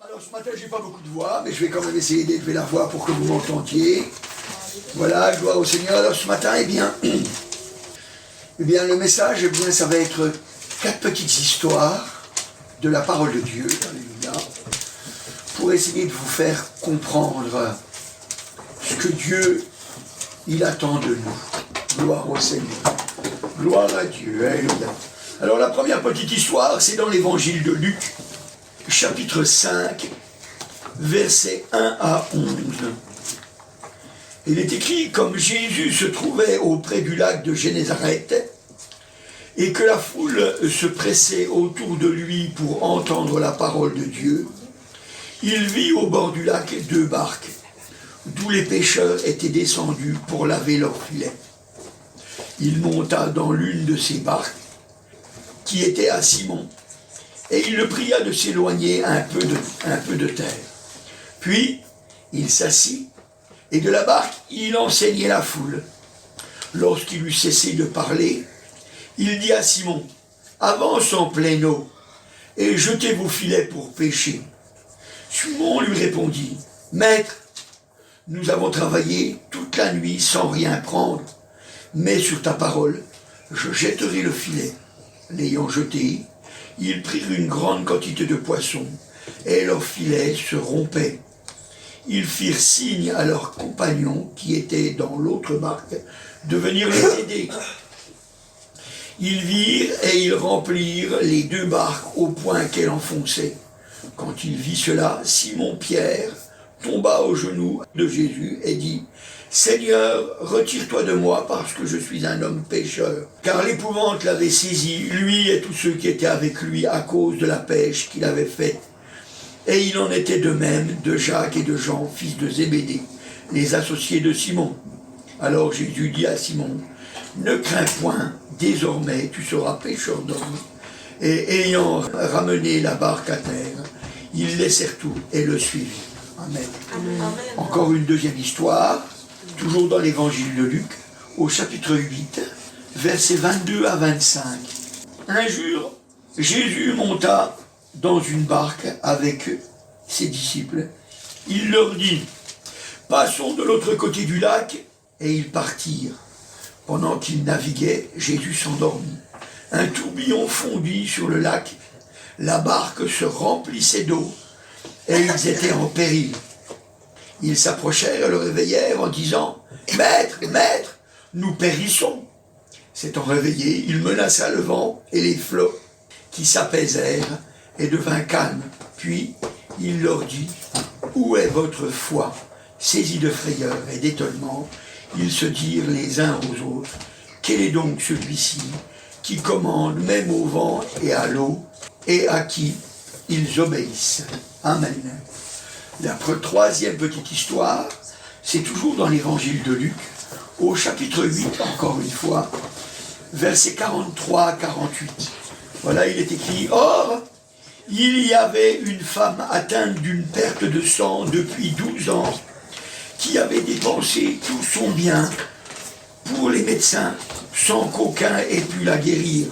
Alors ce matin j'ai pas beaucoup de voix, mais je vais quand même essayer d'élever la voix pour que vous m'entendiez. Voilà, gloire au Seigneur. Alors ce matin, eh bien le message, ça va être 4 petites histoires de la parole de Dieu, alléluia, pour essayer de vous faire comprendre ce que Dieu, il attend de nous. Gloire au Seigneur. Gloire à Dieu, alléluia. Alors la première petite histoire, c'est dans l'évangile de Luc, chapitre 5, versets 1 à 11. Il est écrit, comme Jésus se trouvait auprès du lac de Génézareth, et que la foule se pressait autour de lui pour entendre la parole de Dieu, il vit au bord du lac 2 barques, d'où les pêcheurs étaient descendus pour laver leurs filets. Il monta dans l'une de ces barques, qui était à Simon, et il le pria de s'éloigner un peu de terre. Puis, il s'assit, et de la barque, il enseignait la foule. Lorsqu'il eut cessé de parler, il dit à Simon, « Avance en pleine eau, et jetez vos filets pour pêcher. » Simon lui répondit, « Maître, nous avons travaillé toute la nuit sans rien prendre, mais sur ta parole, je jetterai le filet. » L'ayant jeté, ils prirent une grande quantité de poissons, et leurs filets se rompaient. Ils firent signe à leurs compagnons qui étaient dans l'autre barque de venir les aider. Ils virent et ils remplirent les 2 barques au point qu'elles enfonçaient. Quand il vit cela, Simon-Pierre tomba aux genoux de Jésus et dit, « Seigneur, retire-toi de moi parce que je suis un homme pécheur. » Car l'épouvante l'avait saisi, lui et tous ceux qui étaient avec lui à cause de la pêche qu'il avait faite. Et il en était de même de Jacques et de Jean, fils de Zébédée, les associés de Simon. Alors Jésus dit à Simon, « Ne crains point, désormais tu seras pêcheur d'hommes. » Et ayant ramené la barque à terre, ils laissèrent tout et le suivirent. Amen. Amen. Encore une deuxième histoire, toujours dans l'évangile de Luc, au chapitre 8, versets 22 à 25. Un jour, Jésus monta dans une barque avec ses disciples. Il leur dit, « Passons de l'autre côté du lac, » et ils partirent. Pendant qu'ils naviguaient, Jésus s'endormit. Un tourbillon fondit sur le lac, la barque se remplissait d'eau, et ils étaient en péril. Ils s'approchèrent et le réveillèrent en disant, « Maître, maître, nous périssons. » S'étant réveillé, il menaça le vent et les flots, qui s'apaisèrent et devint calme. Puis il leur dit, « Où est votre foi ?» Saisis de frayeur et d'étonnement, ils se dirent les uns aux autres, « Quel est donc celui-ci qui commande même au vent et à l'eau, et à qui ils obéissent ?» Amen. La troisième petite histoire, c'est toujours dans l'évangile de Luc, au chapitre 8, encore une fois, versets 43 à 48. Voilà, il est écrit, « Or, il y avait une femme atteinte d'une perte de sang depuis 12 ans, qui avait dépensé tout son bien pour les médecins, sans qu'aucun ait pu la guérir.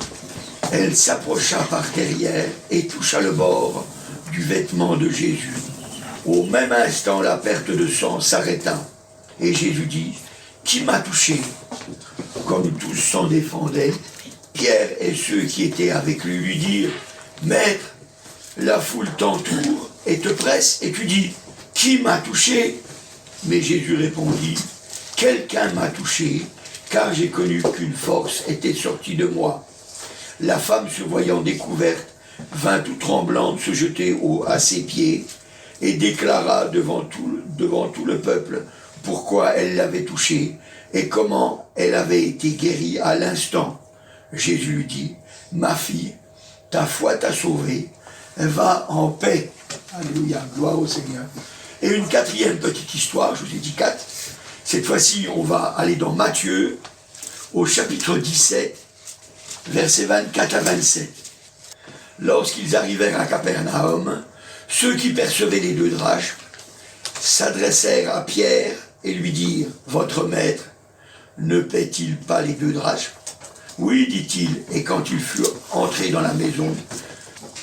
Elle s'approcha par derrière et toucha le bord du vêtement de Jésus. Au même instant, la perte de sang s'arrêta. Et Jésus dit, « Qui m'a touché ?» Comme tous s'en défendaient, Pierre et ceux qui étaient avec lui dirent, « Maître, la foule t'entoure et te presse, et tu dis, « Qui m'a touché ?» Mais Jésus répondit, « Quelqu'un m'a touché, car j'ai connu qu'une force était sortie de moi. » La femme, se voyant découverte, vint tout tremblante se jeter à ses pieds et déclara devant tout le peuple pourquoi elle l'avait touché et comment elle avait été guérie à l'instant. Jésus lui dit, « Ma fille, ta foi t'a sauvée, va en paix. » Alléluia, gloire au Seigneur. Et une 4e petite histoire, je vous ai dit 4. Cette fois-ci, on va aller dans Matthieu, au chapitre 17, versets 24 à 27. Lorsqu'ils arrivèrent à Capernaum, ceux qui percevaient les 2 drachmes s'adressèrent à Pierre et lui dirent, « Votre maître ne paie-t-il pas les 2 drachmes ?» « Oui, dit-il, et quand ils furent entrés dans la maison,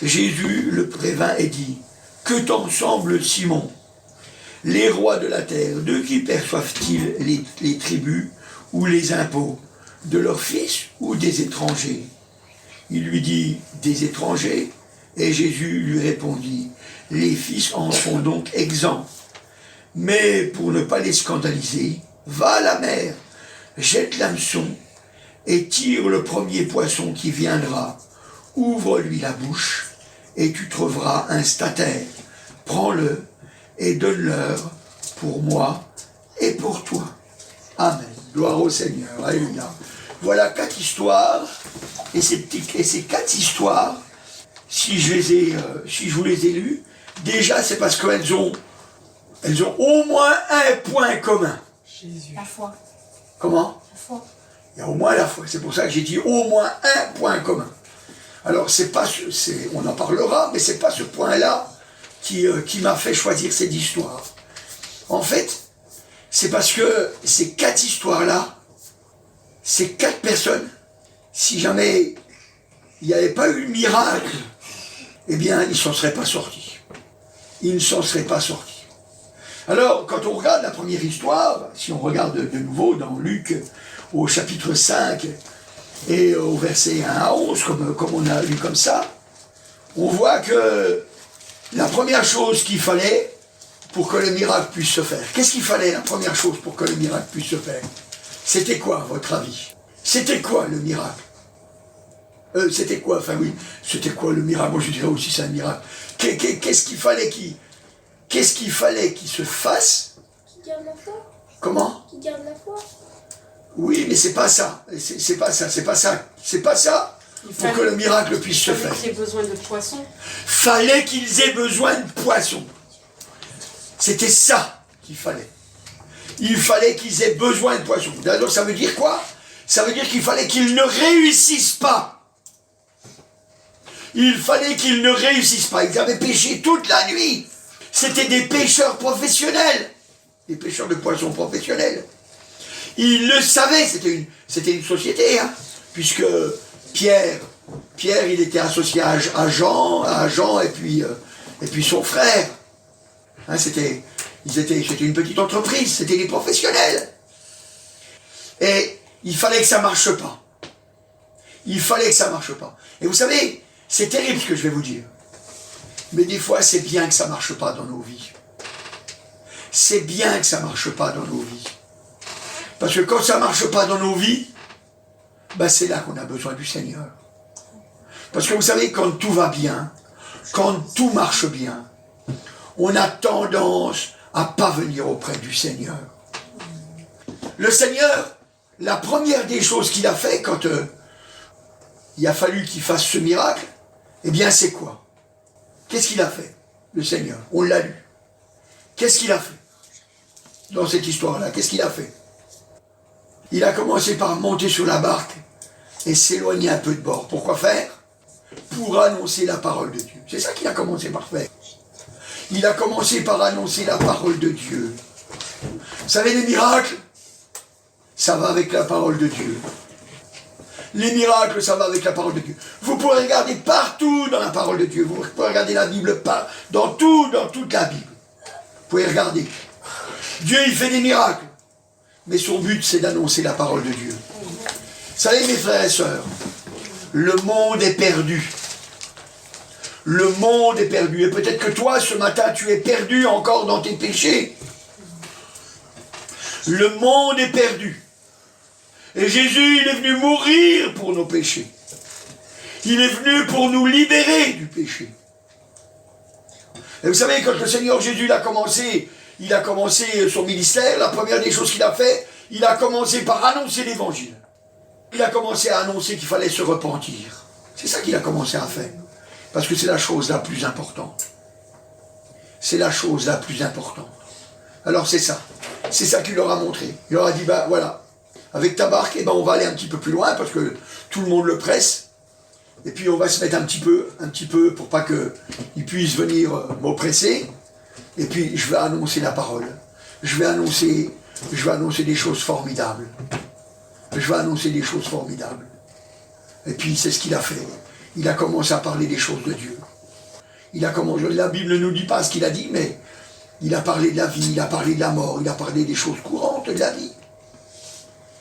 Jésus le prévint et dit, « Que t'en semble, Simon? Les rois de la terre, de qui perçoivent-ils les tribus ou les impôts? De leurs fils ou des étrangers? Il lui dit, des étrangers. Et Jésus lui répondit, les fils en sont donc exempts. Mais pour ne pas les scandaliser, va à la mer, jette l'hameçon et tire le premier poisson qui viendra. Ouvre-lui la bouche et tu trouveras un statère. Prends-le et donne-leur pour moi et pour toi. Amen. Gloire au Seigneur. Alléluia. Voilà 4 histoires. Et ces 4 histoires, si je vous les ai lues, déjà c'est parce qu'elles ont au moins un point commun. Jésus. La foi. Comment? La foi. Il y a au moins la foi. C'est pour ça que j'ai dit au moins un point commun. Alors on en parlera, mais c'est pas ce point-là qui m'a fait choisir cette histoire. En fait, c'est parce que ces 4 histoires-là, ces 4 personnes, si jamais il n'y avait pas eu le miracle, eh bien, ils ne s'en seraient pas sortis. Ils ne s'en seraient pas sortis. Alors, quand on regarde la première histoire, si on regarde de nouveau dans Luc, au chapitre 5, et au verset 1 à 11, comme on a lu comme ça, on voit que la première chose qu'il fallait pour que le miracle puisse se faire, qu'est-ce qu'il fallait la première chose pour que le miracle puisse se faire? C'était quoi, à votre avis? C'était quoi le miracle? C'était quoi? Enfin oui, c'était quoi le miracle? Moi je dirais aussi c'est un miracle. Qu'est-ce qu'il fallait qu'il se fasse? Qui garde la foi? Comment? Qui garde la foi? Oui, mais c'est pas ça. C'est pas ça pour que le miracle puisse se faire. Fallait qu'il ait besoin de poissons. Fallait qu'ils aient besoin de poissons. C'était ça qu'il fallait. Il fallait qu'ils aient besoin de poissons. Alors ça veut dire quoi? Ça veut dire qu'il fallait qu'ils ne réussissent pas. Il fallait qu'ils ne réussissent pas. Ils avaient pêché toute la nuit. C'était des pêcheurs professionnels. Des pêcheurs de poissons professionnels. Ils le savaient, c'était une société, hein, puisque Pierre, il était associé à Jean et puis son frère. Hein, c'était une petite entreprise, c'était des professionnels. Et il fallait que ça marche pas. Il fallait que ça marche pas. Et vous savez, c'est terrible ce que je vais vous dire. Mais des fois, c'est bien que ça marche pas dans nos vies. C'est bien que ça marche pas dans nos vies. Parce que quand ça ne marche pas dans nos vies, ben c'est là qu'on a besoin du Seigneur. Parce que vous savez, quand tout va bien, quand tout marche bien, on a tendance à ne pas venir auprès du Seigneur. Le Seigneur, la première des choses qu'il a fait quand il a fallu qu'il fasse ce miracle, eh bien c'est quoi? Qu'est-ce qu'il a fait, le Seigneur? On l'a lu. Qu'est-ce qu'il a fait dans cette histoire-là? Qu'est-ce qu'il a fait? Il a commencé par monter sur la barque et s'éloigner un peu de bord. Pourquoi faire? Pour annoncer la parole de Dieu. C'est ça qu'il a commencé par faire. Il a commencé par annoncer la parole de Dieu. Vous savez, les miracles, ça va avec la parole de Dieu. Les miracles, ça va avec la parole de Dieu. Vous pourrez regarder partout dans la parole de Dieu. Vous pouvez regarder la Bible dans toute la Bible. Vous pouvez regarder. Dieu, il fait des miracles. Mais son but, c'est d'annoncer la parole de Dieu. Vous savez, mes frères et sœurs, le monde est perdu. Le monde est perdu. Et peut-être que toi, ce matin, tu es perdu encore dans tes péchés. Le monde est perdu. Et Jésus, il est venu mourir pour nos péchés. Il est venu pour nous libérer du péché. Et vous savez, quand le Seigneur Jésus il a commencé son ministère, la première des choses qu'il a fait, il a commencé par annoncer l'évangile. Il a commencé à annoncer qu'il fallait se repentir. C'est ça qu'il a commencé à faire. Parce que c'est la chose la plus importante. C'est la chose la plus importante. Alors c'est ça. C'est ça qu'il leur a montré. Il leur a dit, bah voilà, avec ta barque, on va aller un petit peu plus loin parce que tout le monde le presse. Et puis on va se mettre un petit peu pour pas qu'ils puissent venir m'oppresser. Et puis je vais annoncer la parole. Je vais annoncer des choses formidables. Je vais annoncer des choses formidables. Et puis c'est ce qu'il a fait. Il a commencé à parler des choses de Dieu. La Bible ne nous dit pas ce qu'il a dit, mais il a parlé de la vie, il a parlé de la mort, il a parlé des choses courantes de la vie.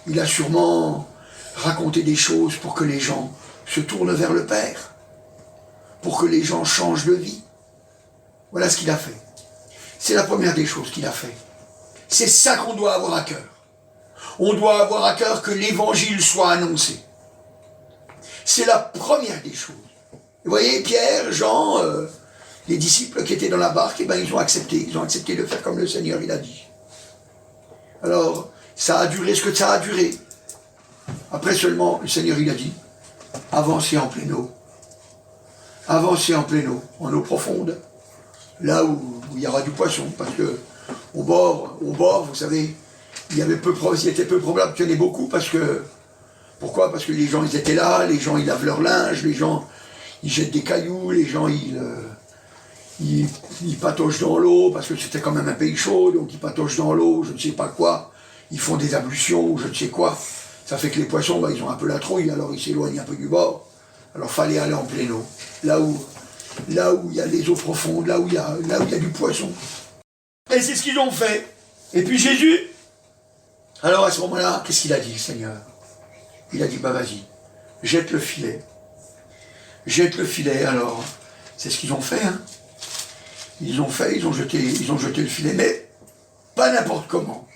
Il a sûrement raconté des choses pour que les gens se tournent vers le Père, pour que les gens changent de vie. Voilà ce qu'il a fait. C'est la première des choses qu'il a fait. C'est ça qu'on doit avoir à cœur. On doit avoir à cœur que l'évangile soit annoncé. C'est la première des choses. Vous voyez, Pierre, Jean, les disciples qui étaient dans la barque, eh ben, ils ont accepté de faire comme le Seigneur il a dit. Alors, ça a duré ce que ça a duré. Après seulement, le Seigneur il a dit, avancez en pleine eau. Avancez en pleine eau, en eau profonde, là où il y aura du poisson, parce que au bord, vous savez, il était peu probable qu'il y en ait beaucoup, parce que, pourquoi? Parce que les gens ils étaient là, les gens ils lavent leur linge, les gens ils jettent des cailloux, les gens ils patochent dans l'eau, parce que c'était quand même un pays chaud, donc ils patochent dans l'eau, je ne sais pas quoi, ils font des ablutions, ou je ne sais quoi. Ça fait que les poissons, ils ont un peu la trouille, alors ils s'éloignent un peu du bord. Alors fallait aller en pleine eau, là où il y a les eaux profondes, là où il y a du poisson. Et c'est ce qu'ils ont fait. Et puis Jésus, alors à ce moment-là, qu'est-ce qu'il a dit, Seigneur? Il a dit, bah vas-y, jette le filet. Jette le filet, alors, c'est ce qu'ils ont fait, hein. Ils ont jeté le filet, mais pas n'importe comment.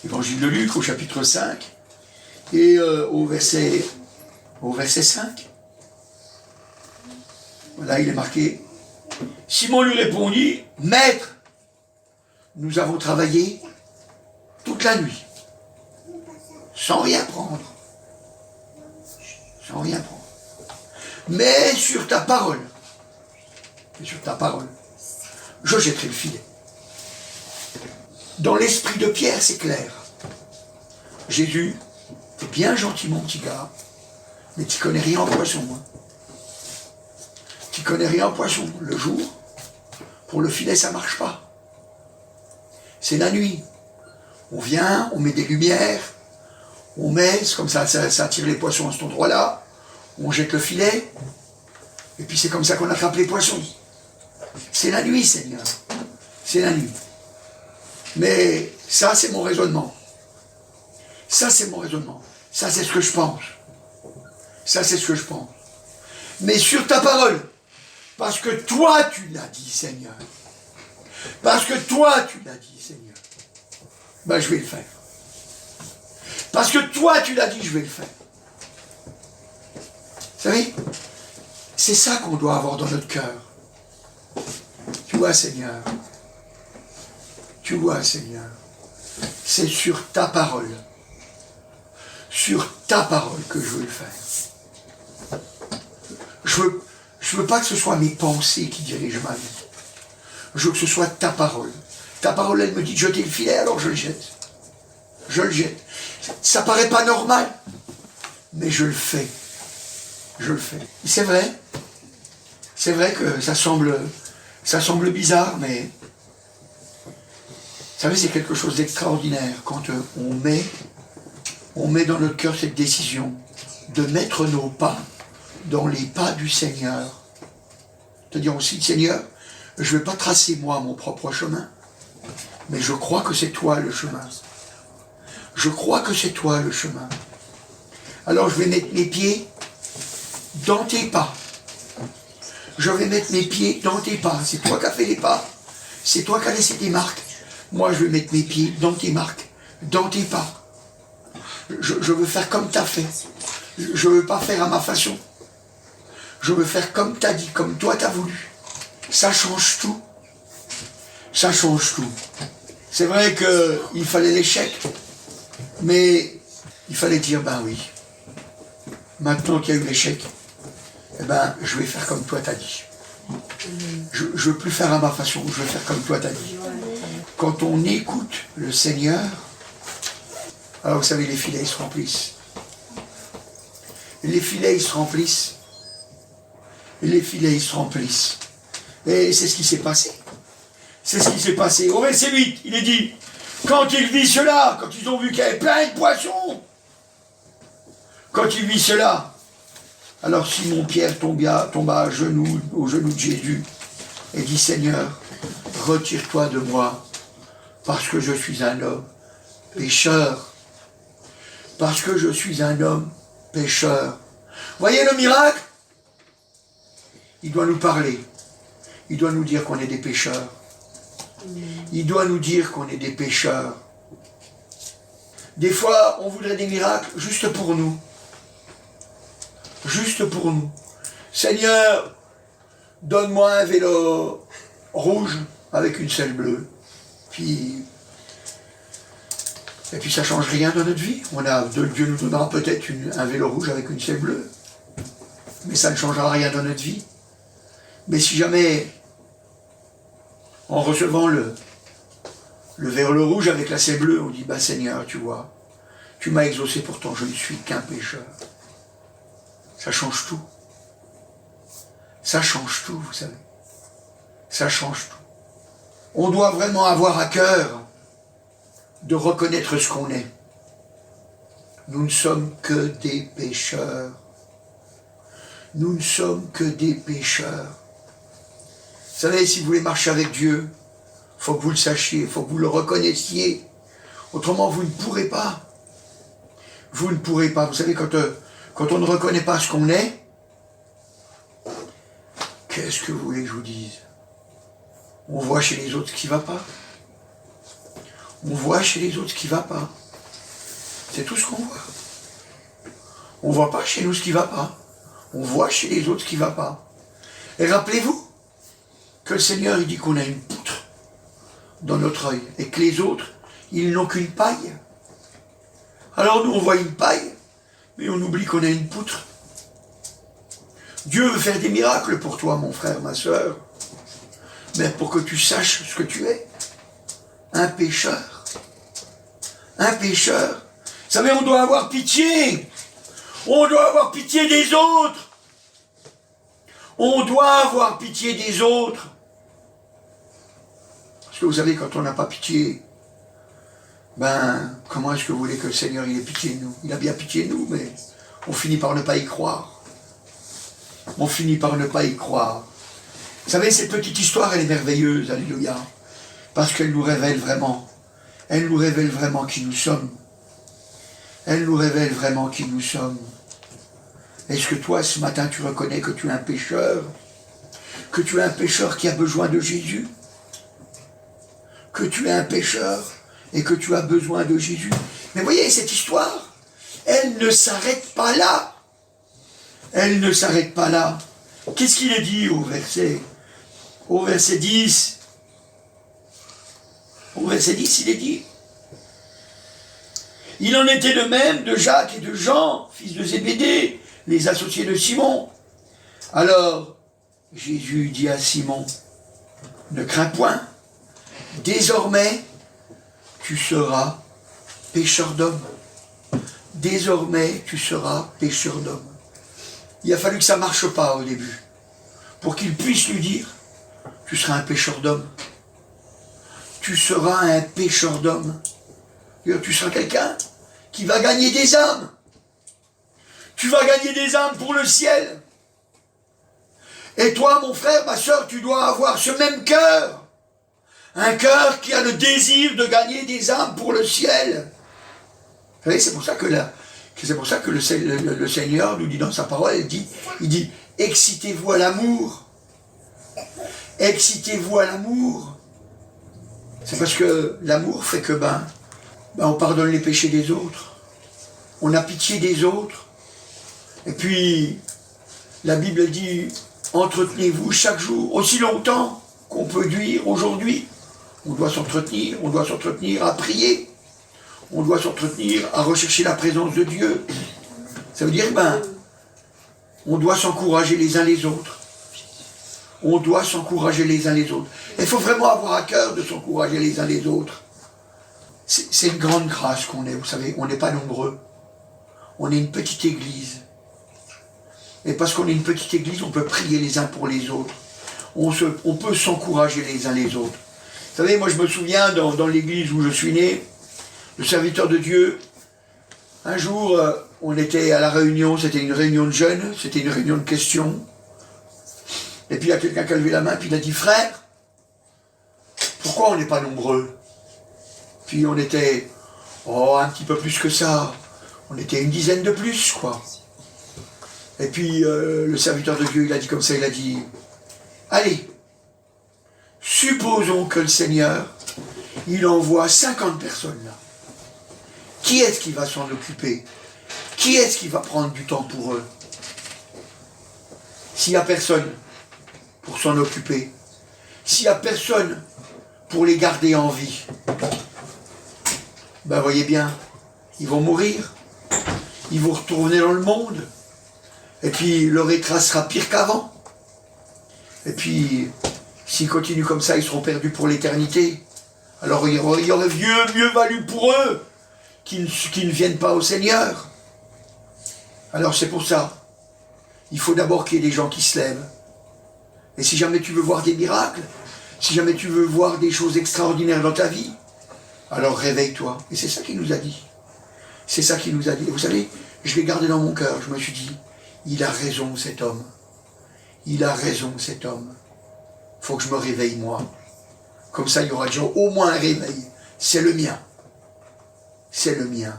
Évangile de Luc, au chapitre 5, et au verset 5. Voilà, il est marqué. Simon lui répondit, Maître, nous avons travaillé toute la nuit, sans rien prendre. Sans rien prendre. Mais sur ta parole, je jetterai le filet. Dans l'esprit de Pierre, c'est clair. Jésus, t'es bien gentil mon petit gars, mais tu connais rien en poisson. Hein. Tu connais rien en poisson. Le jour, pour le filet, ça marche pas. C'est la nuit. On vient, on met des lumières, on met, c'est comme ça attire les poissons à cet endroit-là, on jette le filet, et puis c'est comme ça qu'on attrape les poissons. C'est la nuit, Seigneur. C'est la nuit. Mais ça, c'est mon raisonnement. Ça, c'est mon raisonnement. Ça, c'est ce que je pense. Ça, c'est ce que je pense. Mais sur ta parole, parce que toi, tu l'as dit, Seigneur. Parce que toi, tu l'as dit, Seigneur. Ben, je vais le faire. Parce que toi, tu l'as dit, je vais le faire. Vous savez, c'est ça qu'on doit avoir dans notre cœur. Tu vois, Seigneur. Tu vois, Seigneur. C'est sur ta parole. Sur ta parole que je veux le faire. Je veux pas que ce soit mes pensées qui dirigent ma vie. Je veux que ce soit ta parole. Ta parole, elle me dit de jeter le filet, alors je le jette. Je le jette. Ça paraît pas normal, mais je le fais. Je le fais. C'est vrai. C'est vrai que ça semble bizarre, mais vous savez, c'est quelque chose d'extraordinaire quand on met dans notre cœur cette décision de mettre nos pas dans les pas du Seigneur. C'est-à-dire aussi, Seigneur, je ne vais pas tracer moi mon propre chemin, mais je crois que c'est toi le chemin. Je crois que c'est toi le chemin. Alors je vais mettre mes pieds dans tes pas. Je vais mettre mes pieds dans tes pas. C'est toi qui as fait les pas. C'est toi qui as laissé tes marques. Moi, je vais mettre mes pieds dans tes marques, dans tes pas. Je veux faire comme tu as fait. Je ne veux pas faire à ma façon. Je veux faire comme tu as dit, comme toi tu as voulu. Ça change tout. Ça change tout. C'est vrai qu'il fallait l'échec, mais il fallait dire, ben oui, maintenant qu'il y a eu l'échec, eh ben, je vais faire comme toi t'as dit. Je ne veux plus faire à ma façon, je veux faire comme toi t'as dit. Quand on écoute le Seigneur, alors vous savez, les filets ils se remplissent. Les filets ils se remplissent. Les filets ils se remplissent. Et c'est ce qui s'est passé. C'est ce qui s'est passé. Au verset 8, il est dit, quand ils vit cela, quand ils ont vu qu'il y avait plein de poissons, quand ils vit cela, Alors Simon-Pierre tomba aux genoux de Jésus et dit, Seigneur, retire-toi de moi, parce que je suis un homme pécheur. Parce que je suis un homme pécheur. Voyez le miracle? Il doit nous parler. Il doit nous dire qu'on est des pécheurs. Il doit nous dire qu'on est des pécheurs. Des fois, on voudrait des miracles juste pour nous. Juste pour nous. Seigneur, donne-moi un vélo rouge avec une selle bleue. Et puis ça ne change rien dans notre vie. Dieu nous donnera peut-être un vélo rouge avec une selle bleue. Mais ça ne changera rien dans notre vie. Mais si jamais, en recevant le vélo rouge avec la selle bleue, on dit, bah Seigneur, tu vois, tu m'as exaucé, pourtant je ne suis qu'un pécheur. Ça change tout. Ça change tout, vous savez. Ça change tout. On doit vraiment avoir à cœur de reconnaître ce qu'on est. Nous ne sommes que des pécheurs. Nous ne sommes que des pécheurs. Vous savez, si vous voulez marcher avec Dieu, il faut que vous le sachiez, il faut que vous le reconnaissiez. Autrement, vous ne pourrez pas. Vous ne pourrez pas. Vous savez, quand on ne reconnaît pas ce qu'on est, qu'est-ce que vous voulez que je vous dise? On voit chez les autres ce qui ne va pas. On voit chez les autres ce qui ne va pas. C'est tout ce qu'on voit. On ne voit pas chez nous ce qui ne va pas. On voit chez les autres ce qui ne va pas. Et rappelez-vous que le Seigneur, il dit qu'on a une poutre dans notre œil et que les autres, ils n'ont qu'une paille. Alors nous, on voit une paille, mais on oublie qu'on a une poutre. Dieu veut faire des miracles pour toi, mon frère, ma soeur, mais pour que tu saches ce que tu es. Un pécheur. Un pécheur. Vous savez, on doit avoir pitié. On doit avoir pitié des autres. On doit avoir pitié des autres. Parce que vous savez, quand on n'a pas pitié, comment est-ce que vous voulez que le Seigneur il ait pitié de nous? Il a bien pitié de nous, mais on finit par ne pas y croire. On finit par ne pas y croire. Vous savez, cette petite histoire, elle est merveilleuse, alléluia, parce qu'elle nous révèle vraiment. Elle nous révèle vraiment qui nous sommes. Elle nous révèle vraiment qui nous sommes. Est-ce que toi, ce matin, tu reconnais que tu es un pécheur? Que tu es un pécheur qui a besoin de Jésus? Que tu es un pécheur et que tu as besoin de Jésus? Mais voyez, cette histoire, elle ne s'arrête pas là. Elle ne s'arrête pas là. Qu'est-ce qu'il est dit au verset 10? Au verset 10, il est dit: il en était de même de Jacques et de Jean, fils de Zébédée, les associés de Simon. Alors, Jésus dit à Simon: ne crains point, désormais, tu seras pêcheur d'hommes. Désormais, tu seras pêcheur d'hommes. Il a fallu que ça ne marche pas au début, pour qu'il puisse lui dire: tu seras un pêcheur d'hommes. Tu seras un pêcheur d'hommes. Tu seras quelqu'un qui va gagner des âmes. Tu vas gagner des âmes pour le ciel. Et toi, mon frère, ma soeur, tu dois avoir ce même cœur. Un cœur qui a le désir de gagner des âmes pour le ciel. Vous savez, c'est pour ça que le Seigneur nous dit dans sa parole, il dit, excitez-vous à l'amour. Excitez-vous à l'amour. C'est parce que l'amour fait que on pardonne les péchés des autres. On a pitié des autres. Et puis, la Bible dit, entretenez-vous chaque jour, aussi longtemps qu'on peut dire aujourd'hui. On doit s'entretenir à prier. On doit s'entretenir à rechercher la présence de Dieu. Ça veut dire, on doit s'encourager les uns les autres. On doit s'encourager les uns les autres. Il faut vraiment avoir à cœur de s'encourager les uns les autres. C'est une grande grâce qu'on est, vous savez, on n'est pas nombreux. On est une petite église. Et parce qu'on est une petite église, on peut prier les uns pour les autres. On peut s'encourager les uns les autres. Vous savez, moi je me souviens, dans l'église où je suis né, le serviteur de Dieu, un jour, on était à la réunion, c'était une réunion de jeunes, c'était une réunion de questions. Et puis il y a quelqu'un qui a levé la main, puis il a dit, frère, pourquoi on n'est pas nombreux? Puis on était, un petit peu plus que ça. On était une dizaine de plus, quoi. Et puis le serviteur de Dieu, il a dit comme ça, il a dit, allez, supposons que le Seigneur, il envoie 50 personnes là. Qui est-ce qui va s'en occuper? Qui est-ce qui va prendre du temps pour eux? S'il n'y a personne pour s'en occuper, s'il n'y a personne pour les garder en vie, ben voyez bien, ils vont mourir, ils vont retourner dans le monde, et puis leur écras sera pire qu'avant. Et puis, s'ils continuent comme ça, ils seront perdus pour l'éternité. Alors il y aurait mieux valu pour eux qu'ils ne viennent pas au Seigneur. Alors c'est pour ça, il faut d'abord qu'il y ait des gens qui se lèvent. Et si jamais tu veux voir des miracles, si jamais tu veux voir des choses extraordinaires dans ta vie, alors réveille-toi. Et c'est ça qu'il nous a dit. C'est ça qu'il nous a dit. Et vous savez, je l'ai gardé dans mon cœur. Je me suis dit, il a raison cet homme. Il a raison cet homme. Il faut que je me réveille moi. Comme ça, il y aura déjà au moins un réveil. C'est le mien. C'est le mien.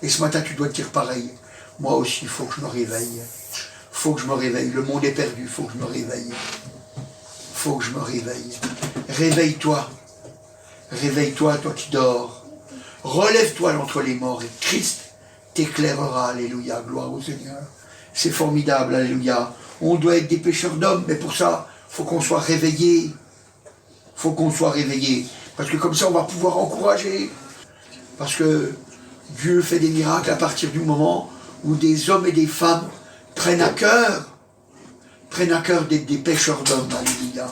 Et ce matin, tu dois te dire pareil. Moi aussi, il faut que je me réveille. Il faut que je me réveille. Le monde est perdu. Il faut que je me réveille. Il faut que je me réveille. Réveille-toi. Réveille-toi, toi qui dors. Relève-toi d'entre les morts et Christ t'éclairera. Alléluia. Gloire au Seigneur. C'est formidable. Alléluia. On doit être des pécheurs d'hommes, mais pour ça, il faut qu'on soit réveillés. Il faut qu'on soit réveillés. Parce que comme ça, on va pouvoir encourager. Parce que Dieu fait des miracles à partir du moment où des hommes et des femmes prennent à cœur d'être des pécheurs d'hommes. Alléluia.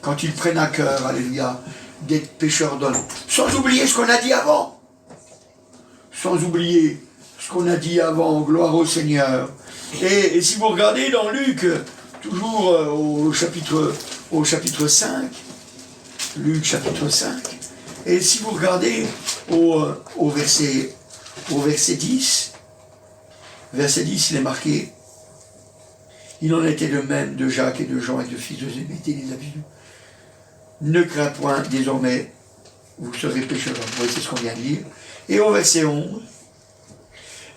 Quand ils prennent à cœur, alléluia, d'être pécheurs d'hommes. Sans oublier ce qu'on a dit avant. Sans oublier ce qu'on a dit avant. Gloire au Seigneur. Et si vous regardez dans Luc, toujours au chapitre 5, Luc chapitre 5, et si vous regardez au verset 10, verset 10, il est marqué, il en était de même de Jacques et de Jean et de fils de Zébédée, les amis. Ne crains point, désormais, vous serez pécheurs. Vous voyez, c'est ce qu'on vient de lire. Et au verset 11,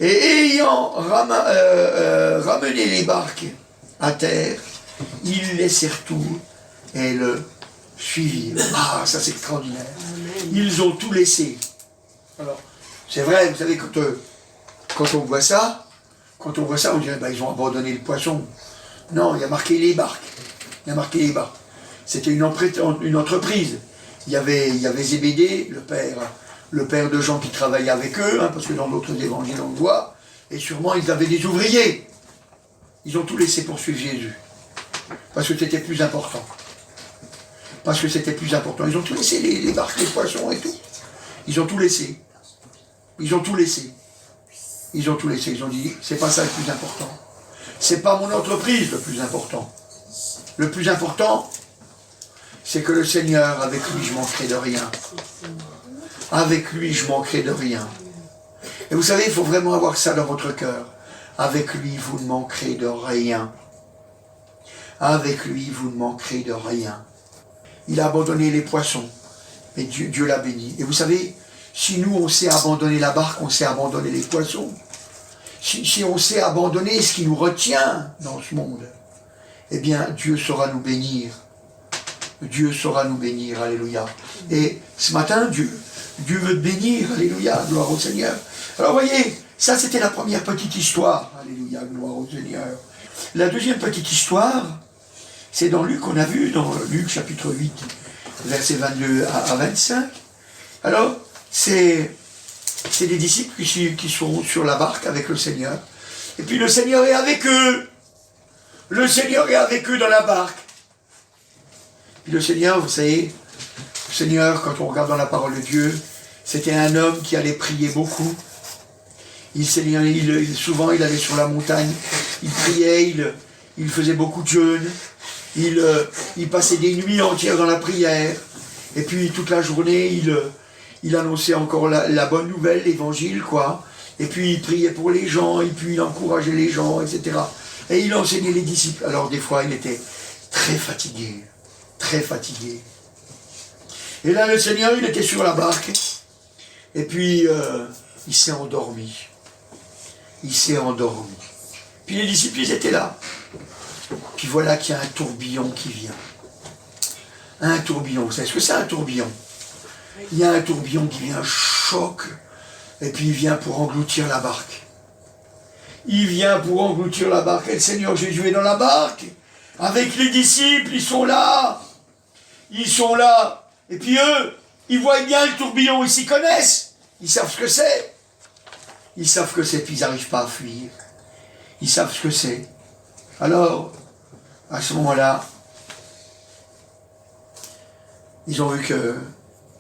et ayant ramené les barques à terre, ils laissèrent tout et le suivirent. Ah, ça c'est extraordinaire. Ils ont tout laissé. Alors, c'est vrai, vous savez, quand on voit ça, on dirait, ils ont abandonné le poisson. Non, il y a marqué les barques. Il y a marqué les barques. C'était une entreprise. Il y avait Zébédée, le père de Jean qui travaillait avec eux, parce que dans d'autres évangiles on le voit, et sûrement ils avaient des ouvriers. Ils ont tout laissé pour suivre Jésus. Parce que c'était plus important. Parce que c'était plus important. Ils ont tout laissé, les barques, les poissons et tout. Ils ont tout laissé. Ils ont tout laissé. Ils ont tout laissé. Ils ont dit, c'est pas ça le plus important. C'est pas mon entreprise le plus important. Le plus important, c'est que le Seigneur, avec lui, je manquerai de rien. Avec lui, je manquerai de rien. Et vous savez, il faut vraiment avoir ça dans votre cœur. Avec lui, vous ne manquerez de rien. Avec lui, vous ne manquerez de rien. Il a abandonné les poissons, mais Dieu l'a béni. Et vous savez, si nous, on sait abandonner la barque, on sait abandonner les poissons. Si on sait abandonner ce qui nous retient dans ce monde, eh bien, Dieu saura nous bénir. Dieu saura nous bénir, alléluia. Et ce matin, Dieu veut te bénir, alléluia, gloire au Seigneur. Alors, voyez, ça c'était la première petite histoire, alléluia, gloire au Seigneur. La deuxième petite histoire, c'est dans Luc, on a vu, dans Luc chapitre 8, versets 22 à 25. Alors, c'est des disciples qui sont sur la barque avec le Seigneur. Et puis le Seigneur est avec eux. Le Seigneur est avec eux dans la barque. Puis le Seigneur, vous savez, le Seigneur, quand on regarde dans la parole de Dieu, c'était un homme qui allait prier beaucoup. Souvent, il allait sur la montagne, il priait, il faisait beaucoup de jeûnes, il passait des nuits entières dans la prière, et puis toute la journée, il annonçait encore la bonne nouvelle, l'évangile, quoi. Et puis il priait pour les gens, et puis il encourageait les gens, etc. Et il enseignait les disciples. Alors des fois, il était très fatigué. Très fatigué. Et là, le Seigneur, il était sur la barque. Et puis, il s'est endormi. Il s'est endormi. Puis les disciples, ils étaient là. Puis voilà qu'il y a un tourbillon qui vient. Un tourbillon. Vous savez ce que c'est un tourbillon? Il y a un tourbillon qui vient, choc. Et puis il vient pour engloutir la barque. Il vient pour engloutir la barque. Et le Seigneur Jésus est dans la barque. Avec les disciples, ils sont là. Ils sont là. Et puis eux, ils voient bien le tourbillon, ils s'y connaissent. Ils savent ce que c'est. Ils savent que c'est, puis ils n'arrivent pas à fuir. Ils savent ce que c'est. Alors, à ce moment-là, ils ont vu que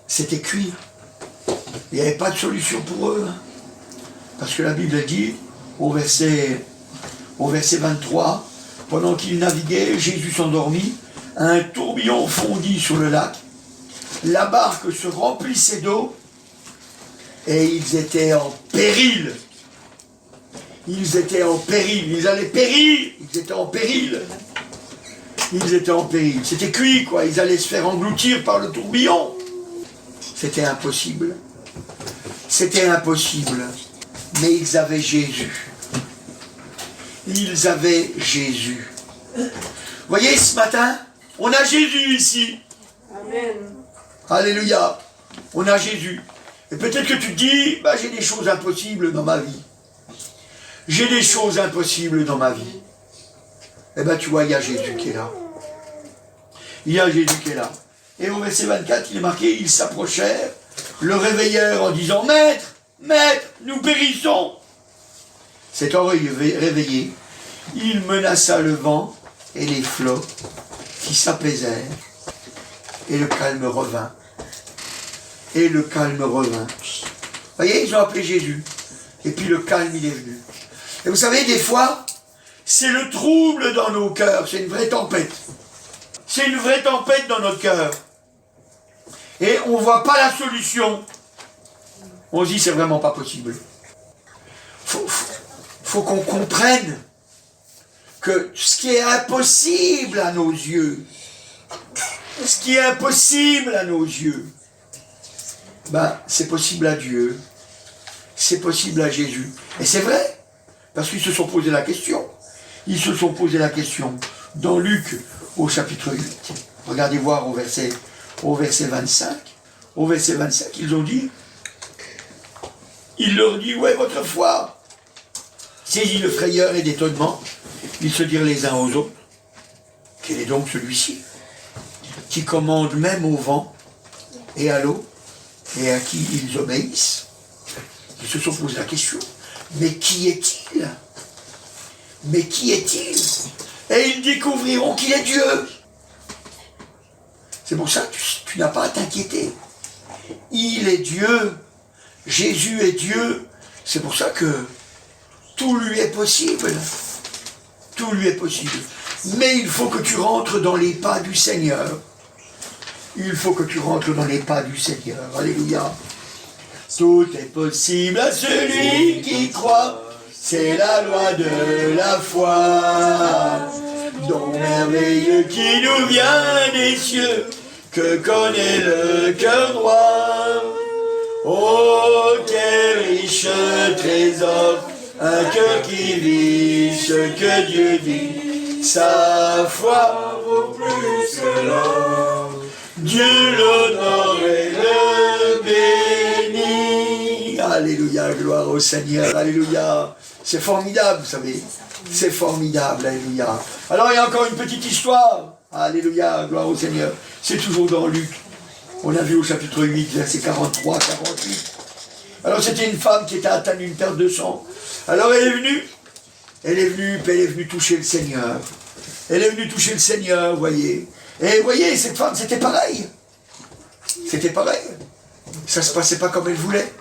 c'était cuit. Il n'y avait pas de solution pour eux. Parce que la Bible dit, au verset 23, pendant qu'ils naviguaient, Jésus s'endormit, un tourbillon fondit sur le lac, la barque se remplissait d'eau, et ils étaient en péril. Ils étaient en péril, ils allaient périr, ils étaient en péril. Ils étaient en péril, c'était cuit quoi, ils allaient se faire engloutir par le tourbillon. C'était impossible. C'était impossible. Mais ils avaient Jésus. Ils avaient Jésus. Vous voyez, ce matin, on a Jésus ici. Amen. Alléluia. On a Jésus. Et peut-être que tu te dis, bah, j'ai des choses impossibles dans ma vie. J'ai des choses impossibles dans ma vie. Eh bien, tu vois, il y a Jésus qui est là. Il y a Jésus qui est là. Et au verset 24, il est marqué, ils s'approchèrent, le réveillèrent en disant, Maître, Maître, nous périssons. S'étant réveillé, il menaça le vent et les flots qui s'apaisèrent, et le calme revint. Et le calme revint. Vous voyez, ils ont appelé Jésus. Et puis le calme, il est venu. Et vous savez, des fois, c'est le trouble dans nos cœurs. C'est une vraie tempête. C'est une vraie tempête dans notre cœur. Et on ne voit pas la solution. On se dit, c'est vraiment pas possible. Faut qu'on comprenne que ce qui est impossible à nos yeux, ce qui est impossible à nos yeux, ben, c'est possible à Dieu, c'est possible à Jésus. Et c'est vrai, parce qu'ils se sont posé la question. Ils se sont posé la question dans Luc au chapitre 8. Regardez voir au verset 25. Au verset 25, ils ont dit, il leur dit, ouais, votre foi, saisis de frayeur et d'étonnement, ils se dirent les uns aux autres, quel est donc celui-ci, qui commande même au vent et à l'eau, et à qui ils obéissent? Ils se sont posé la question, mais qui est-il? Mais qui est-il? Et ils découvriront qu'il est Dieu. C'est pour ça que tu n'as pas à t'inquiéter. Il est Dieu. Jésus est Dieu. C'est pour ça que tout lui est possible. Tout lui est possible. Mais il faut que tu rentres dans les pas du Seigneur. Il faut que tu rentres dans les pas du Seigneur. Alléluia. Tout est possible à celui qui croit. C'est la loi de la foi. Don merveilleux qui nous vient des cieux, que connaît le cœur droit. Oh, quel riche trésor, un cœur qui vit ce que Dieu dit. Sa foi vaut plus que l'or. Dieu l'honore et le bénit. Alléluia, gloire au Seigneur, alléluia. C'est formidable, vous savez. C'est formidable, alléluia. Alors il y a encore une petite histoire. Alléluia, gloire au Seigneur. C'est toujours dans Luc. On a vu au chapitre 8, verset 43, 48. Alors c'était une femme qui était atteinte d'une perte de sang. Alors elle est venue toucher le Seigneur. Elle est venue toucher le Seigneur, vous voyez. Et vous voyez, cette femme, c'était pareil. C'était pareil. Ça se passait pas comme elle voulait.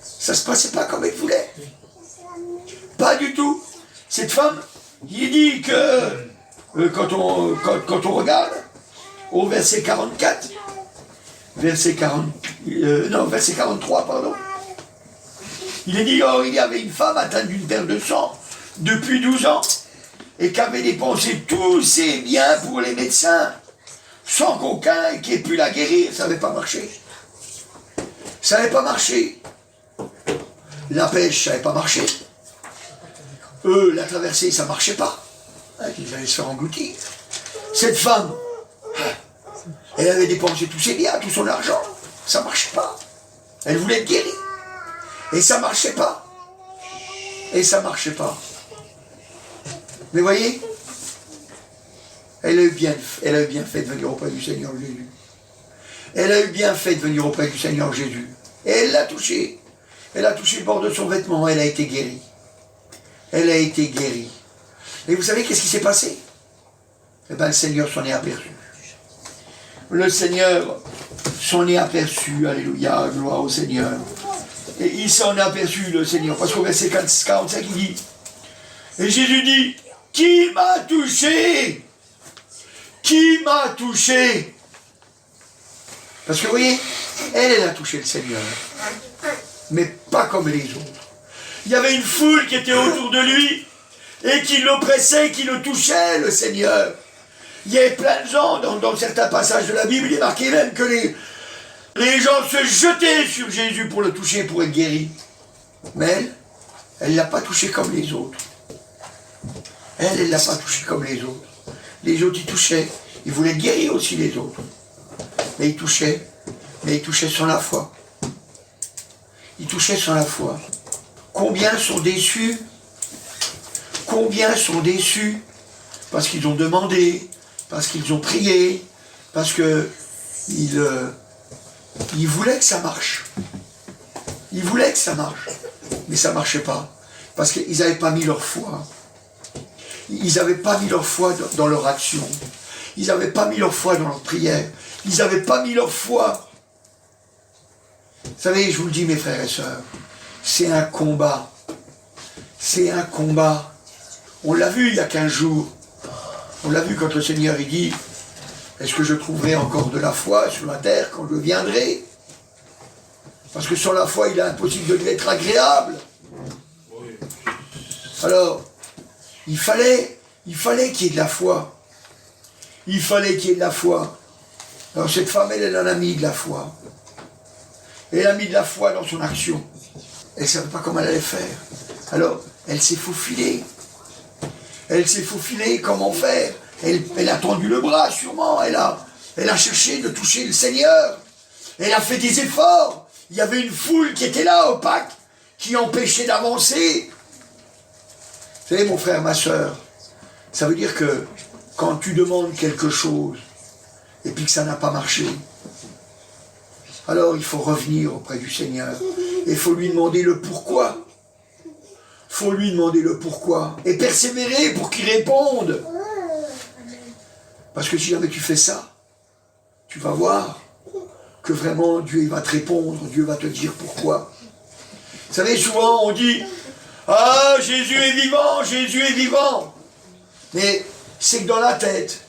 Ça se passait pas comme elle voulait. Pas du tout. Cette femme, il dit que quand on regarde au verset 44, verset 43, pardon. Il est dit, or il y avait une femme atteinte d'une perte de sang depuis 12 ans et qui avait dépensé tous ses biens pour les médecins sans qu'aucun qui ait pu la guérir. Ça n'avait pas marché. Ça n'avait pas marché. La pêche, ça n'avait pas marché. Eux, la traversée, ça ne marchait pas. Ils allaient se faire engloutir. Cette femme, elle avait dépensé tous ses biens, tout son argent. Ça ne marchait pas. Elle voulait être guérie. Et ça ne marchait pas. Et ça ne marchait pas. Mais voyez, elle a eu bien fait de venir auprès du Seigneur Jésus. Elle a eu bien fait de venir auprès du Seigneur Jésus. Et elle l'a touché. Elle a touché le bord de son vêtement. Elle a été guérie. Elle a été guérie. Et vous savez qu'est-ce qui s'est passé? Eh bien, le Seigneur s'en est aperçu. Le Seigneur s'en est aperçu. Alléluia, gloire au Seigneur. Et il s'en est aperçu, le Seigneur. Parce qu'au verset 45, il dit, et Jésus dit, qui m'a touché? Qui m'a touché? Parce que vous voyez, elle a touché le Seigneur. Mais pas comme les autres. Il y avait une foule qui était autour de lui et qui l'oppressait, qui le touchait, le Seigneur. Il y avait plein de gens, dans certains passages de la Bible, il est marqué même que les gens se jetaient sur Jésus pour le toucher, pour être guéri. Mais elle ne l'a pas touché comme les autres. Elle ne l'a pas touché comme les autres. Les autres, ils touchaient. Ils voulaient guérir aussi les autres. Mais ils touchaient sans la foi. Ils touchaient sans la foi. Combien sont déçus? Combien sont déçus? Parce qu'ils ont demandé, parce qu'ils ont prié, parce que ils voulaient que ça marche. Ils voulaient que ça marche. Mais ça ne marchait pas. Parce qu'ils n'avaient pas mis leur foi. Ils n'avaient pas mis leur foi dans leur action. Ils n'avaient pas mis leur foi dans leur prière. Ils n'avaient pas mis leur foi. Vous savez, je vous le dis, mes frères et sœurs, c'est un combat. C'est un combat. On l'a vu il y a 15 jours. On l'a vu quand le Seigneur il dit, est-ce que je trouverai encore de la foi sur la terre quand je viendrai? Parce que sans la foi, il est impossible de lui être agréable. Alors, il fallait qu'il y ait de la foi. Il fallait qu'il y ait de la foi. Alors cette femme, elle en a mis de la foi. Elle a mis de la foi dans son action. Elle ne savait pas comment elle allait faire. Alors, elle s'est faufilée. Elle s'est faufilée, comment faire? Elle a tendu le bras, sûrement. Elle a cherché de toucher le Seigneur. Elle a fait des efforts. Il y avait une foule qui était là, opaque, qui empêchait d'avancer. Vous savez, mon frère, ma soeur, ça veut dire que quand tu demandes quelque chose, et puis que ça n'a pas marché, alors il faut revenir auprès du Seigneur. Et il faut lui demander le pourquoi. Il faut lui demander le pourquoi. Et persévérer pour qu'il réponde. Parce que si jamais tu fais ça, tu vas voir que vraiment Dieu va te répondre, Dieu va te dire pourquoi. Vous savez, souvent on dit, ah, Jésus est vivant, Jésus est vivant. Mais c'est que dans la tête.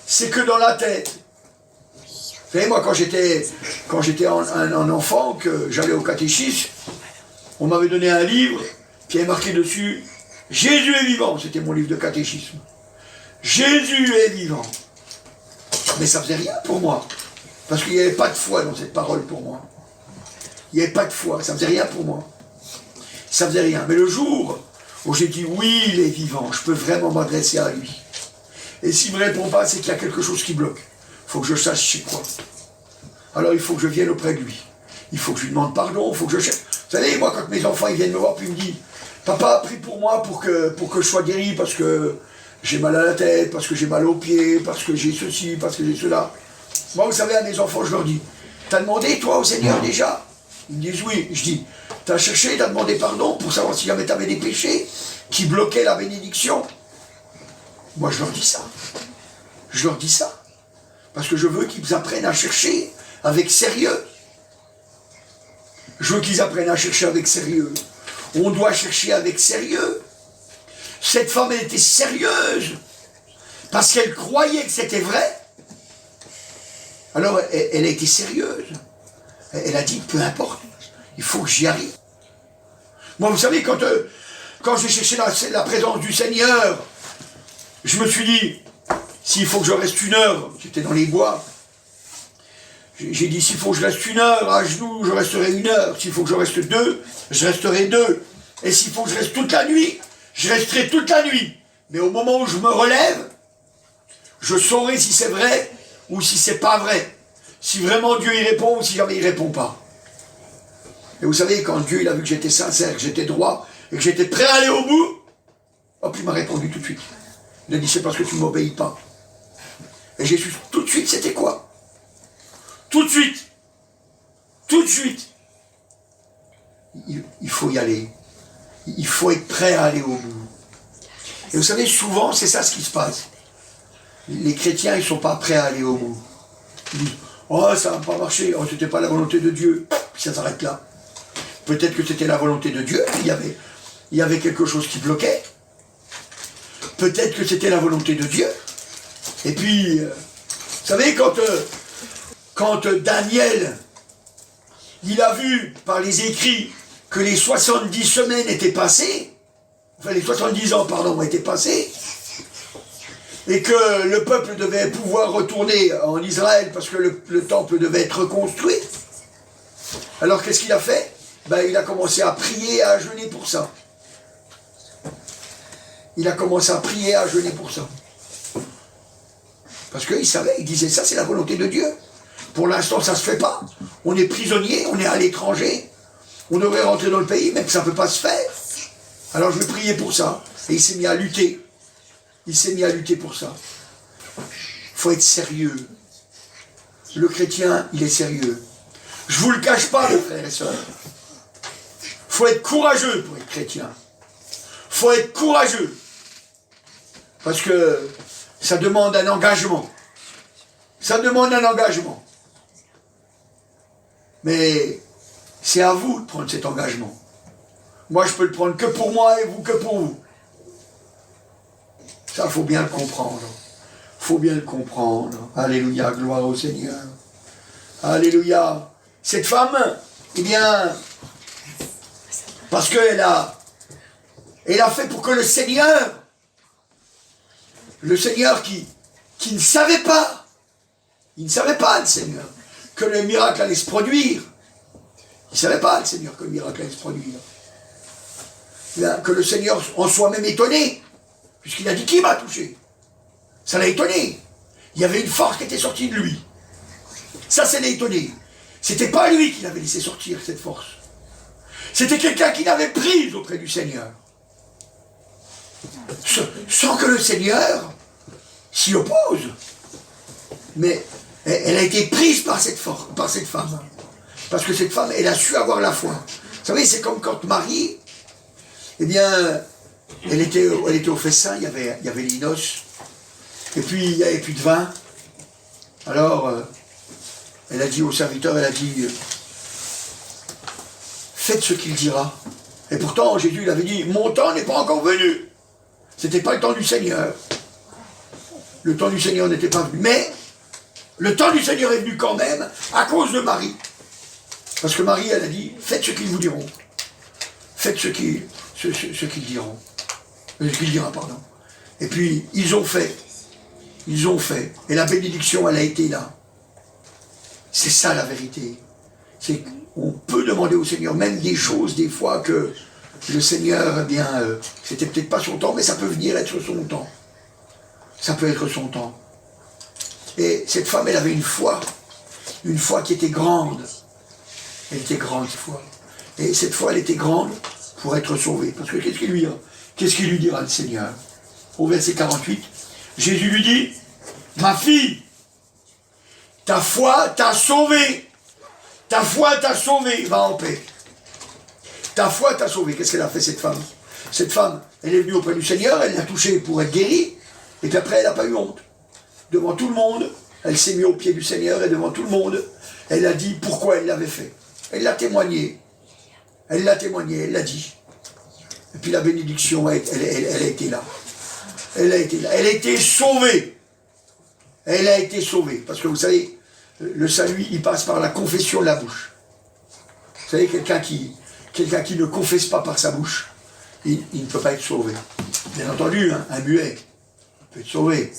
C'est que dans la tête. Vous savez, moi, quand j'étais un enfant, que j'allais au catéchisme, on m'avait donné un livre qui avait marqué dessus « Jésus est vivant ». C'était mon livre de catéchisme. Jésus est vivant. Mais ça faisait rien pour moi. Parce qu'il n'y avait pas de foi dans cette parole pour moi. Il n'y avait pas de foi. Ça faisait rien pour moi. Ça faisait rien. Mais le jour où j'ai dit « Oui, il est vivant, je peux vraiment m'adresser à lui ». Et s'il ne me répond pas, c'est qu'il y a quelque chose qui bloque. Il faut que je sache c'est quoi. Alors il faut que je vienne auprès de lui. Il faut que je lui demande pardon, il faut que je cherche. Vous savez, moi, quand mes enfants ils viennent me voir, puis ils me disent « Papa, prie pour moi pour que je sois guéri, parce que j'ai mal à la tête, parce que j'ai mal aux pieds, parce que j'ai ceci, parce que j'ai cela. » Moi, vous savez, à mes enfants, je leur dis « T'as demandé, toi, au Seigneur, déjà ?» Ils me disent « Oui. » Je dis « T'as cherché, t'as demandé pardon pour savoir si jamais t'avais des péchés qui bloquaient la bénédiction ?» Moi, je leur dis ça. Je leur dis ça. Parce que je veux qu'ils apprennent à chercher avec sérieux. Je veux qu'ils apprennent à chercher avec sérieux. On doit chercher avec sérieux. Cette femme, elle était sérieuse. Parce qu'elle croyait que c'était vrai. Alors, elle a été sérieuse. Elle a dit, peu importe, il faut que j'y arrive. Moi, vous savez, quand j'ai cherché la présence du Seigneur, je me suis dit, s'il faut que je reste 1 heure, j'étais dans les bois, j'ai dit, s'il faut que je reste 1 heure à genoux, je resterai 1 heure. S'il faut que je reste 2, je resterai 2. Et s'il faut que je reste toute la nuit, je resterai toute la nuit. Mais au moment où je me relève, je saurai si c'est vrai ou si c'est pas vrai. Si vraiment Dieu y répond ou si jamais il répond pas. Et vous savez, quand Dieu il a vu que j'étais sincère, que j'étais droit, et que j'étais prêt à aller au bout, hop, il m'a répondu tout de suite. Il a dit, c'est parce que tu ne m'obéis pas. Et j'ai su tout de suite, c'était quoi? Tout de suite. Tout de suite. Il faut y aller. Il faut être prêt à aller au bout. Et vous savez, souvent, c'est ça ce qui se passe. Les chrétiens, ils ne sont pas prêts à aller au bout. Ils disent, oh, ça n'a pas marché, oh, c'était pas la volonté de Dieu. Puis ça s'arrête là. Peut-être que c'était la volonté de Dieu, il y avait quelque chose qui bloquait. Peut-être que c'était la volonté de Dieu. Et puis, vous savez, quand Daniel, il a vu par les écrits que les 70 semaines étaient passées, enfin les 70 ans, pardon, étaient passés, et que le peuple devait pouvoir retourner en Israël parce que le temple devait être reconstruit, alors qu'est-ce qu'il a fait? Ben, il a commencé à prier et à jeûner pour ça. Il a commencé à prier et à jeûner pour ça. Parce qu'il savait, il disait ça, c'est la volonté de Dieu. Pour l'instant, ça ne se fait pas. On est prisonnier, on est à l'étranger. On devrait rentrer dans le pays, mais ça ne peut pas se faire. Alors je vais prier pour ça. Et il s'est mis à lutter. Il s'est mis à lutter pour ça. Il faut être sérieux. Le chrétien, il est sérieux. Je ne vous le cache pas, mes frères et sœurs. Il faut être courageux pour être chrétien. Il faut être courageux. Parce que ça demande un engagement. Ça demande un engagement. Mais c'est à vous de prendre cet engagement. Moi, je peux le prendre que pour moi et vous que pour vous. Ça, il faut bien le comprendre. Il faut bien le comprendre. Alléluia, gloire au Seigneur. Alléluia. Cette femme, eh bien, parce qu'elle a fait pour que le Seigneur qui ne savait pas, il ne savait pas, le Seigneur, que le miracle allait se produire. Il ne savait pas, le Seigneur, que le miracle allait se produire. Que le Seigneur en soit même étonné, puisqu'il a dit, qui m'a touché? Ça l'a étonné. Il y avait une force qui était sortie de lui. Ça l'a étonné. C'était pas lui qui l'avait laissé sortir, cette force. C'était quelqu'un qui l'avait prise auprès du Seigneur. Sans que le Seigneur s'y oppose. Mais elle a été prise par cette femme. Parce que cette femme, elle a su avoir la foi. Vous savez, c'est comme quand Marie, eh bien, elle était au festin, il y avait les noces, et puis il n'y avait plus de vin. Alors, elle a dit au serviteur, elle a dit, faites ce qu'il dira. Et pourtant, Jésus il avait dit, mon temps n'est pas encore venu. C'était pas le temps du Seigneur. Le temps du Seigneur n'était pas venu. Mais, le temps du Seigneur est venu quand même, à cause de Marie. Parce que Marie, elle a dit, faites ce qu'ils vous diront. Faites ce qu'ils diront. Ce qu'il dira, pardon. Et puis, ils ont fait. Ils ont fait. Et la bénédiction, elle a été là. C'est ça la vérité. C'est qu'on peut demander au Seigneur même des choses, des fois, que le Seigneur, eh bien, c'était peut-être pas son temps, mais ça peut venir être son temps. Ça peut être son temps. Et cette femme, elle avait une foi qui était grande. Elle était grande, cette foi. Et cette foi, elle était grande pour être sauvée. Parce que qu'est-ce qu'il lui dira le Seigneur? Au verset 48, Jésus lui dit, ma fille, ta foi t'a sauvée. Ta foi t'a sauvée. Va en paix. Ta foi t'a sauvée. Qu'est-ce qu'elle a fait, cette femme? Cette femme, elle est venue auprès du Seigneur, elle l'a touché pour être guérie, et puis après, elle n'a pas eu honte. Devant tout le monde, elle s'est mise au pied du Seigneur, et devant tout le monde, elle a dit pourquoi elle l'avait fait. Elle l'a témoigné. Elle l'a témoigné, elle l'a dit. Et puis la bénédiction, elle a été là. Elle a été là. Elle a été sauvée. Elle a été sauvée. Parce que vous savez, le salut, il passe par la confession de la bouche. Vous savez, quelqu'un qui quelqu'un qui ne confesse pas par sa bouche, il ne peut pas être sauvé. Bien entendu, hein, un muet peut être sauvé,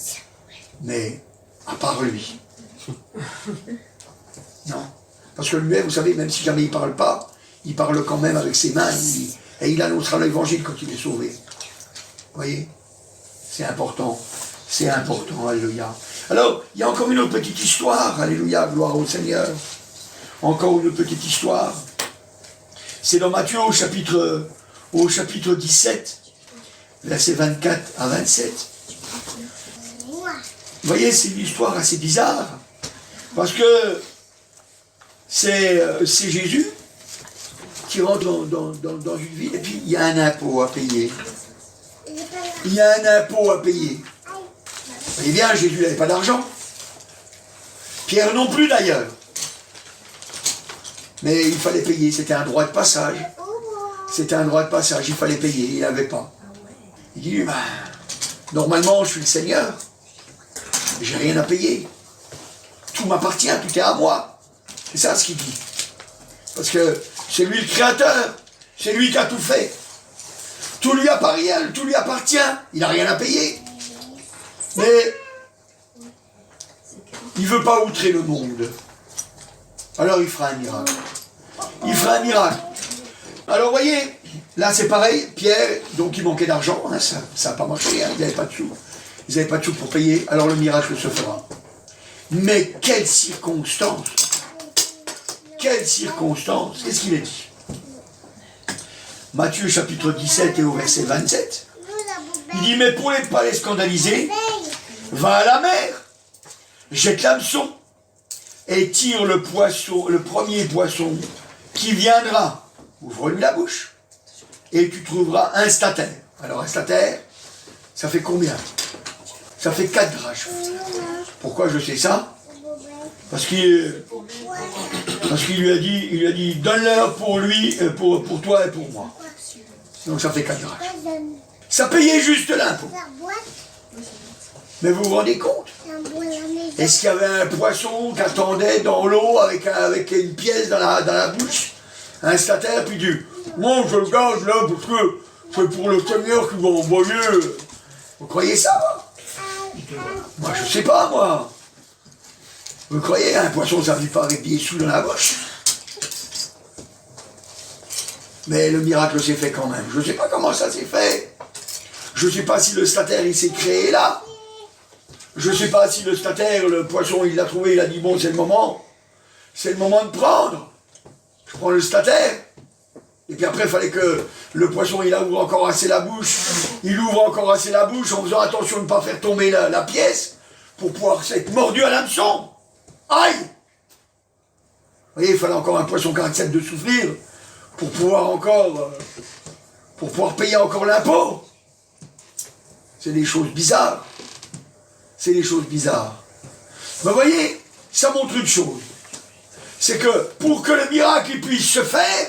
mais à part lui. Non. Parce que le muet, vous savez, même si jamais il ne parle pas, il parle quand même avec ses mains, et il annoncera l'évangile quand il est sauvé. Vous voyez? C'est important. C'est important, alléluia. Alors, il y a encore une autre petite histoire, alléluia, gloire au Seigneur. Encore une petite histoire. C'est dans Matthieu au chapitre 17, versets 24 à 27. Vous voyez, c'est une histoire assez bizarre, parce que c'est Jésus qui rentre dans une ville, et puis il y a un impôt à payer. Il y a un impôt à payer. Eh bien, Jésus n'avait pas d'argent. Pierre non plus d'ailleurs. Mais il fallait payer, c'était un droit de passage. C'était un droit de passage, il fallait payer, il n'avait pas. Il dit, ben, normalement je suis le Seigneur, j'ai rien à payer. Tout m'appartient, tout est à moi. C'est ça ce qu'il dit. Parce que c'est lui le créateur, c'est lui qui a tout fait. Tout lui appartient, il n'a rien à payer. Mais il ne veut pas outrer le monde. Alors il fera un miracle. Il fera un miracle. Alors vous voyez, là c'est pareil, Pierre, donc il manquait d'argent, hein, ça n'a pas marché, hein, ils n'avaient pas de sous. Ils n'avaient pas de sous pour payer, alors le miracle se fera. Mais quelle circonstance! Quelle circonstance! Qu'est-ce qu'il a dit? Matthieu chapitre 17 et au verset 27. Il dit, mais pour ne pas les scandaliser, va à la mer, jette l'hameçon et tire le premier poisson qui viendra. Ouvre-lui la bouche et tu trouveras un statère. Alors un statère, ça fait combien? Ça fait 4 drachmes. Pourquoi je sais ça? Parce qu'il lui a dit, donne-leur pour lui, pour toi et pour moi. Donc ça fait 4 drachmes. Ça payait juste l'impôt. Mais vous vous rendez compte? Est-ce qu'il y avait un poisson qui attendait dans l'eau avec une pièce dans la bouche? Un statère, puis dit, moi je le garde là parce que c'est pour le Seigneur qui va envoyer. Vous croyez ça? Moi je sais pas, moi. Vous croyez, un poisson ça ne vit pas avec des sous dans la bouche? Mais le miracle s'est fait quand même. Je ne sais pas comment ça s'est fait. Je ne sais pas si le statère il s'est créé là. Je ne sais pas si le statère, le poisson, il l'a trouvé, il a dit bon c'est le moment. C'est le moment de prendre. Je prends le statère. Et puis après il fallait que le poisson il ouvre encore assez la bouche. Il ouvre encore assez la bouche en faisant attention de ne pas faire tomber la pièce pour pouvoir être mordu à l'hameçon. Aïe! Vous voyez, il fallait encore un poisson qui accepte de souffrir pour pouvoir payer encore l'impôt. C'est des choses bizarres. C'est des choses bizarres. Mais vous voyez, ça montre une chose. C'est que pour que le miracle puisse se faire,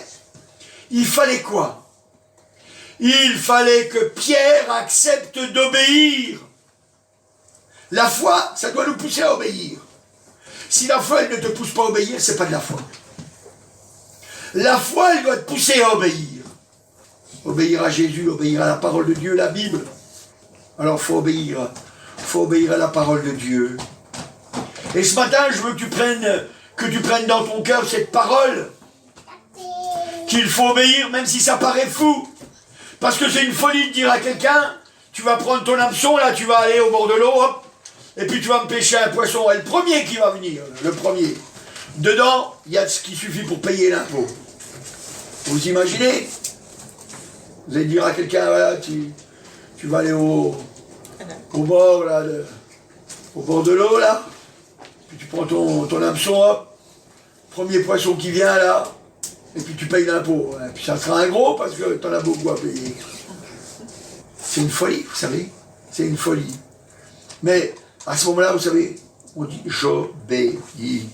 il fallait quoi? Il fallait que Pierre accepte d'obéir. La foi, ça doit nous pousser à obéir. Si la foi, elle ne te pousse pas à obéir, c'est pas de la foi. La foi, elle doit te pousser à obéir. Obéir à Jésus, obéir à la parole de Dieu, la Bible. Alors, il faut obéir. Il faut obéir à la parole de Dieu. Et ce matin, je veux que tu prennes dans ton cœur cette parole. Qu'il faut obéir, même si ça paraît fou. Parce que c'est une folie de dire à quelqu'un, tu vas prendre ton hameçon, là, tu vas aller au bord de l'eau, hop, et puis tu vas me pêcher un poisson. Et le premier qui va venir, le premier. Dedans, il y a ce qui suffit pour payer l'impôt. Vous imaginez? Vous allez dire à quelqu'un, voilà, tu vas aller au bord, là, au bord de l'eau, là, puis tu prends ton hameçon, hop, premier poisson qui vient, là, et puis tu payes l'impôt. Et puis ça sera un gros, parce que t'en as beaucoup à payer. C'est une folie, vous savez, c'est une folie. Mais, à ce moment-là, vous savez, on dit, j'obéis.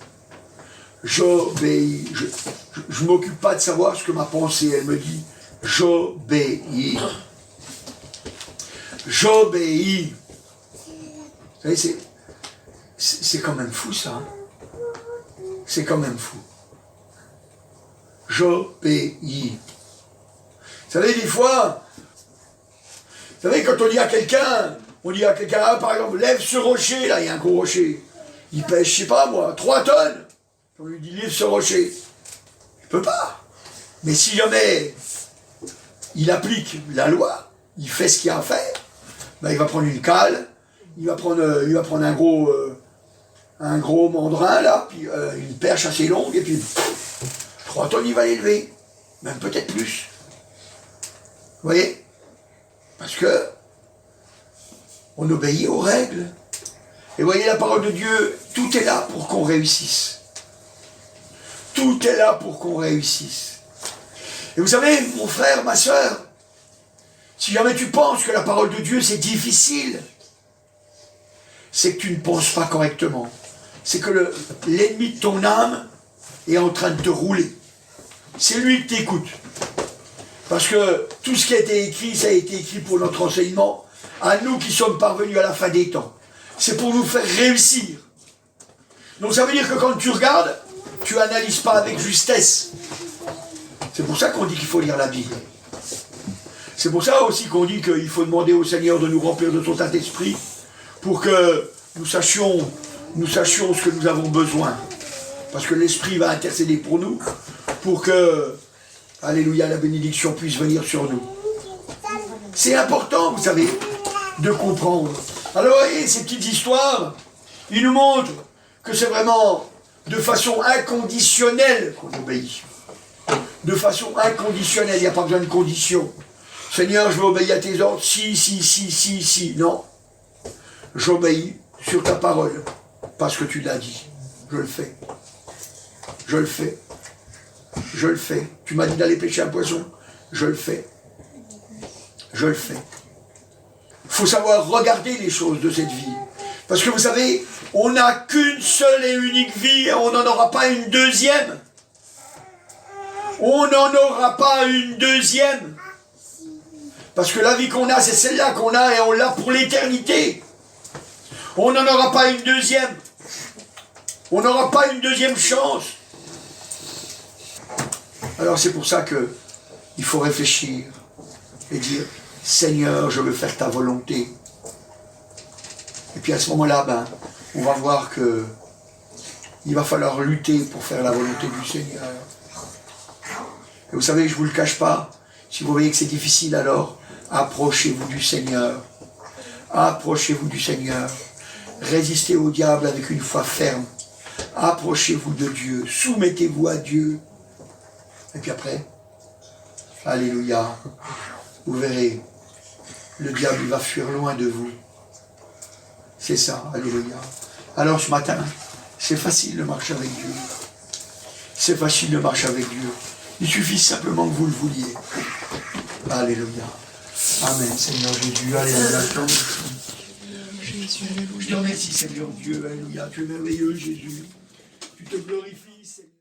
J'obéis. Je ne m'occupe pas de savoir ce que ma pensée, elle me dit. J'obéis. J'obéis. Vous savez, c'est quand même fou, ça. C'est quand même fou. J'obéis. Vous savez, des fois, vous savez, quand on dit à quelqu'un, ah, par exemple, lève ce rocher, là, il y a un gros rocher. Il pèse, je sais pas moi, 3 tonnes. On lui dit, lève ce rocher. Il peut pas. Mais si jamais il applique la loi, il fait ce qu'il a à faire, ben, il va prendre une cale, il va prendre un gros mandrin, là, puis une perche assez longue, et puis 3 tonnes, il va l'élever. Même peut-être plus. Vous voyez? Parce que on obéit aux règles. Et vous voyez, la parole de Dieu, tout est là pour qu'on réussisse. Tout est là pour qu'on réussisse. Et vous savez, mon frère, ma soeur, si jamais tu penses que la parole de Dieu c'est difficile, c'est que tu ne penses pas correctement. C'est que l'ennemi de ton âme est en train de te rouler. C'est lui qui t'écoute. Parce que tout ce qui a été écrit, ça a été écrit pour notre enseignement, à nous qui sommes parvenus à la fin des temps. C'est pour nous faire réussir. Donc ça veut dire que quand tu regardes, tu n'analyses pas avec justesse. C'est pour ça qu'on dit qu'il faut lire la Bible. C'est pour ça aussi qu'on dit qu'il faut demander au Seigneur de nous remplir de son Saint-Esprit pour que nous sachions ce que nous avons besoin. Parce que l'Esprit va intercéder pour nous, pour que, alléluia, la bénédiction puisse venir sur nous. C'est important, vous savez, de comprendre. Alors, vous voyez, ces petites histoires, ils nous montrent que c'est vraiment de façon inconditionnelle qu'on obéit. De façon inconditionnelle, il n'y a pas besoin de conditions. Seigneur, je vais obéir à tes ordres, si. Non. J'obéis sur ta parole, parce que tu l'as dit. Je le fais. Je le fais. Je le fais. Tu m'as dit d'aller pêcher un poisson. Je le fais. Je le fais. Il faut savoir regarder les choses de cette vie. Parce que vous savez, on n'a qu'une seule et unique vie et on n'en aura pas une deuxième. On n'en aura pas une deuxième. Parce que la vie qu'on a, c'est celle-là qu'on a et on l'a pour l'éternité. On n'en aura pas une deuxième. On n'aura pas une deuxième chance. Alors c'est pour ça que il faut réfléchir et dire, Seigneur, je veux faire ta volonté. Et puis à ce moment-là, on va voir que il va falloir lutter pour faire la volonté du Seigneur. Et vous savez, je ne vous le cache pas, si vous voyez que c'est difficile, alors approchez-vous du Seigneur. Approchez-vous du Seigneur. Résistez au diable avec une foi ferme. Approchez-vous de Dieu. Soumettez-vous à Dieu. Et puis après, alléluia, vous verrez, le diable il va fuir loin de vous. C'est ça, alléluia. Alors ce matin, c'est facile de marcher avec Dieu. C'est facile de marcher avec Dieu. Il suffit simplement que vous le vouliez. Alléluia. Amen, Seigneur Jésus. Alléluia. Je te remercie, Seigneur Dieu. Alléluia. Tu es merveilleux, Jésus. Tu te glorifies, Seigneur.